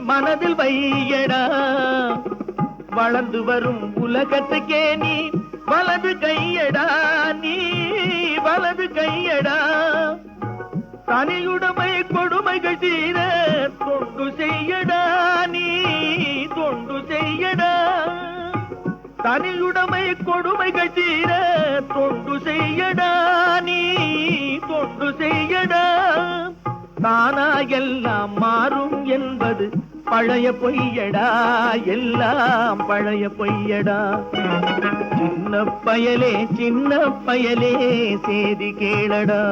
மனதில் வையடா, வளர்ந்து வரும் உலகத்துக்கே நீ வலது கையடா, நீ வலது கையடா. தனியுடைமை கொடுமைகள் தீர தொண்டு செய்யடா, நீ தொண்டு செய்யடா. தனியுடைமை கொடுமைகள் தீர தொண்டு செய்யடா, நீ தொண்டு செய்யடா. தானா எல்லாம் மாறும் என்பது பழைய பொய்யடா, எல்லாம் பழைய பொய்யடா. சின்ன பயலே சின்ன பயலே சேதி கேளடா.